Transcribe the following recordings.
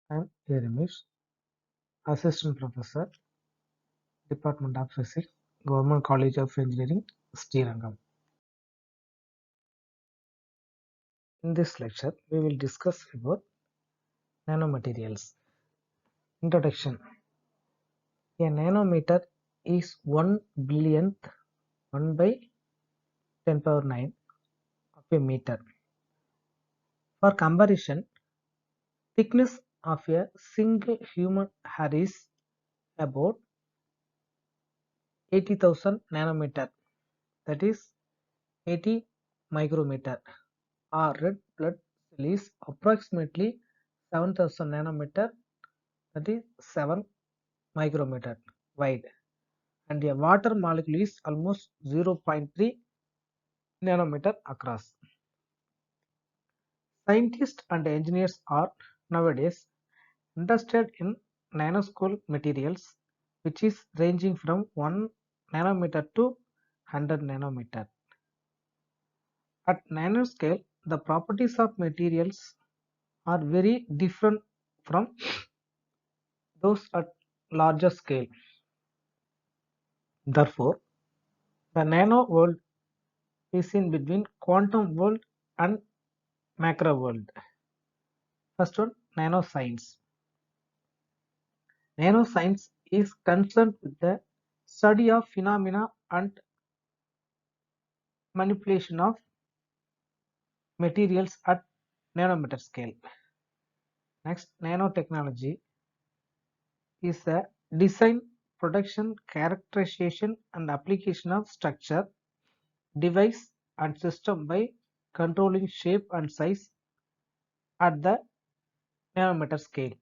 I'm Jeremish, Assistant Professor, Department of Physics, Government College of Engineering, Srirangam. In this lecture, we will discuss about nanomaterials. Introduction. A nanometer is 1 billionth 1 by 10 power 9 of a meter. For comparison, thickness of a single human hair is about 80,000 nanometer, that is 80 micrometer. Our red blood cell is approximately 7,000 nanometer, that is 7 micrometer wide, and a water molecule is almost 0.3 nanometer across. Scientists and engineers are nowadays interested in nanoscale materials, which is ranging from 1 nanometer to 100 nanometer. At nanoscale, the properties of materials are very different from those at larger scale. Therefore, the nano world is in between quantum world and macro world. First one, nanoscience. Nanoscience is concerned with the study of phenomena and manipulation of materials at nanometer scale. Next, nanotechnology is the design, production, characterization and application of structure, device and system by controlling shape and size at the nanometer scale.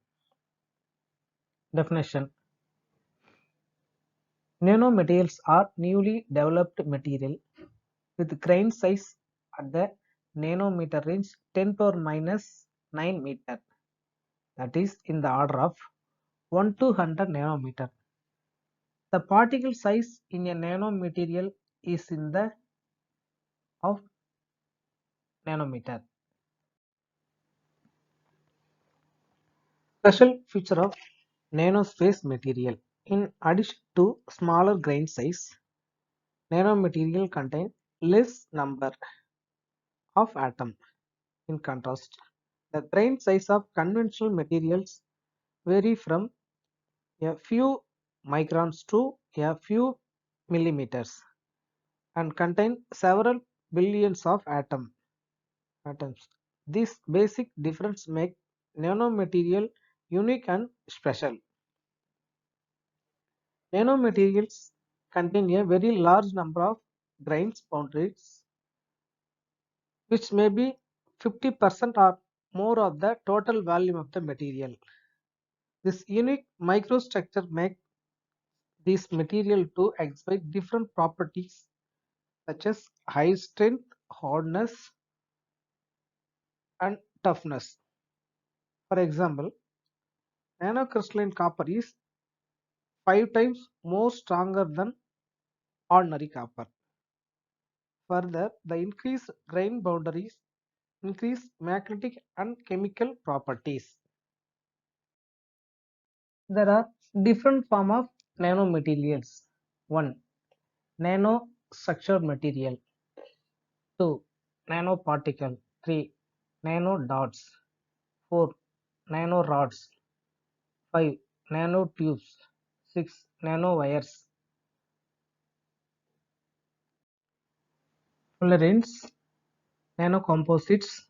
Definition. Nanomaterials are newly developed material with grain size at the nanometer range 10 power minus 9 meter, that is in the order of 1 to 100 nanometer. The particle size in a nanomaterial is in the of nanometer. Special feature of nanospace material. In addition to smaller grain size, nanomaterial contain less number of atom. In contrast, the grain size of conventional materials vary from a few microns to a few millimeters and contain several billions of atoms. This basic difference makes nanomaterial unique and special. Nanomaterials contain a very large number of grains boundaries, which may be 50% or more of the total volume of the material. This unique microstructure makes this material to exhibit different properties such as high strength, hardness, and toughness. For example, nanocrystalline copper is 5 times more stronger than ordinary copper. Further, the increased grain boundaries increase magnetic and chemical properties. There are different forms of nanomaterials. 1. Nanostructured material. 2. Nanoparticle. 3. Nanodots. 4. Nanorods. 5. Nanotubes. 6. Nanowires. Fullerenes, nanocomposites,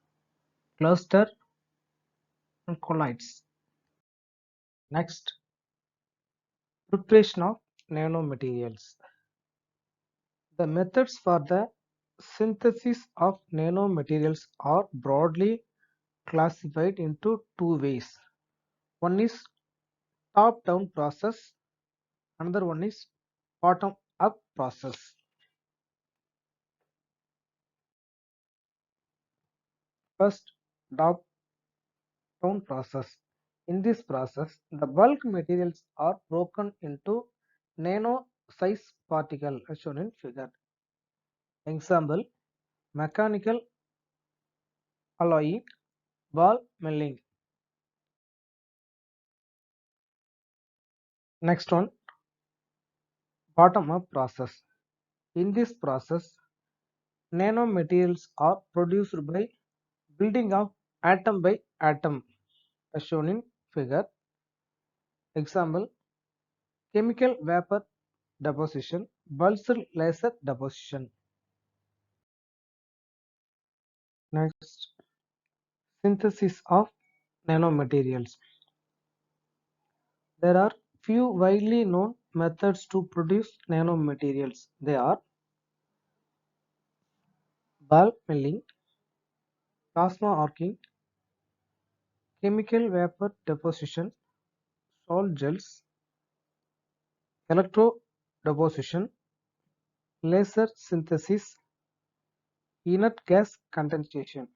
cluster, and colloids. Next, preparation of nanomaterials. The methods for the synthesis of nanomaterials are broadly classified into two ways. One is top-down process, another one is bottom-up process. First, top-down process. In this process, the bulk materials are broken into nano-size particles as shown in figure. Example, mechanical alloying, ball milling. Next one, bottom-up process. In this process, nanomaterials are produced by building up atom by atom, as shown in figure. Example, chemical vapor deposition, pulsed laser deposition. Next, synthesis of nanomaterials. There are few widely known methods to produce nanomaterials. They are bulk milling, plasma arcing, chemical vapor deposition, salt gels, electro deposition, laser synthesis, inert gas condensation.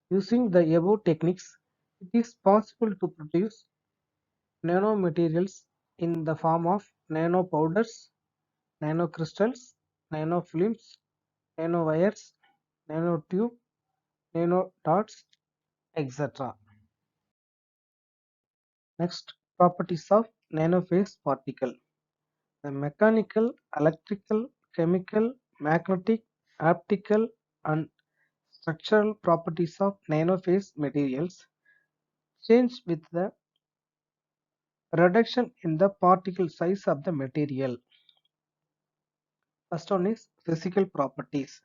Using the above techniques, it is possible to produce nanomaterials in the form of nanopowders, nanocrystals, nanofilms, nanowires, nanotube, nanodots, etc. Next, properties of nanophase particle. The mechanical, electrical, chemical, magnetic, optical, and structural properties of nanophase materials change with the reduction in the particle size of the material. First one is physical properties.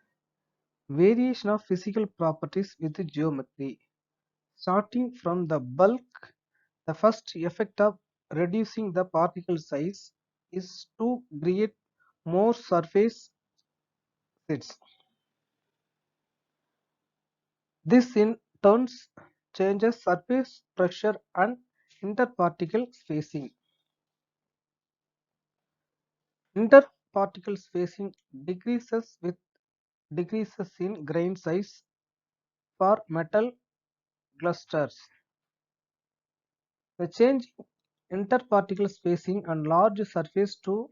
Variation of physical properties with geometry. Starting from the bulk, the first effect of reducing the particle size is to create more surface sits. This in turn changes surface pressure and interparticle spacing. Interparticle spacing decreases with decreases in grain size for metal clusters. The change in interparticle spacing and large surface to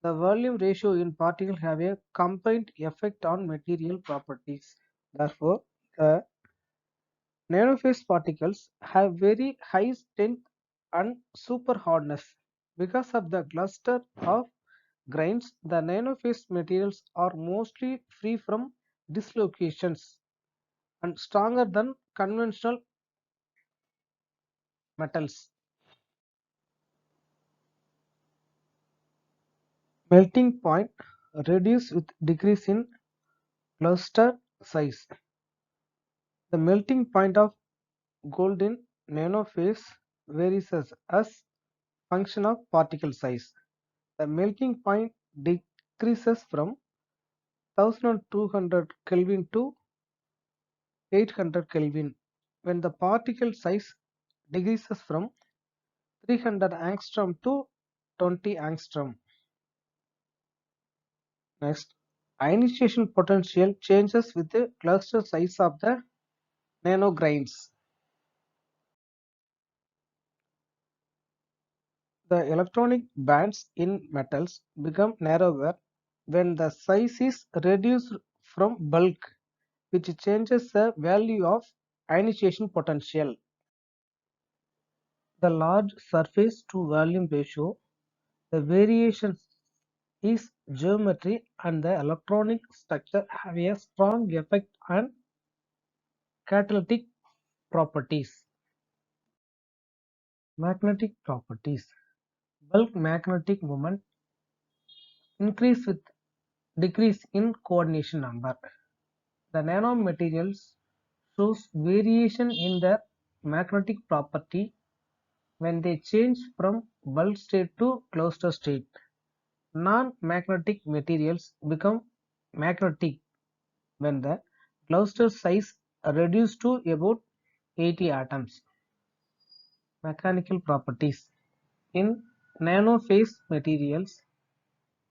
the volume ratio in particles have a combined effect on material properties. Therefore, the nanophase particles have very high strength and super hardness. Because of the cluster of grains, the nanophase materials are mostly free from dislocations and stronger than conventional metals. Melting point reduce with decrease in cluster size. The melting point of gold in nanophase varies as function of particle size. The melting point decreases from 1200 Kelvin to 800 Kelvin when the particle size decreases from 300 angstrom to 20 angstrom. Next, ionization potential changes with the cluster size of the nanograins. The electronic bands in metals become narrower when the size is reduced from bulk, which changes the value of ionization potential. The large surface to volume ratio, the variation is geometry and the electronic structure have a strong effect on catalytic properties. Magnetic properties. Bulk magnetic moment increase with decrease in coordination number. The nanomaterials shows variation in their magnetic property when they change from bulk state to cluster state. Non-magnetic materials become magnetic when the cluster size reduced to about 80 atoms. Mechanical properties. In nanophase materials,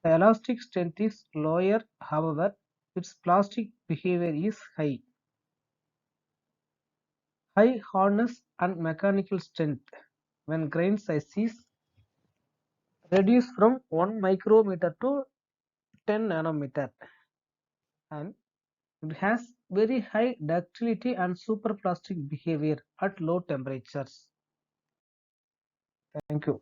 the elastic strength is lower, however, its plastic behavior is high. High hardness and mechanical strength when grain size is reduced from 1 micrometer to 10 nanometer, and it has very high ductility and superplastic behavior at low temperatures. Thank you.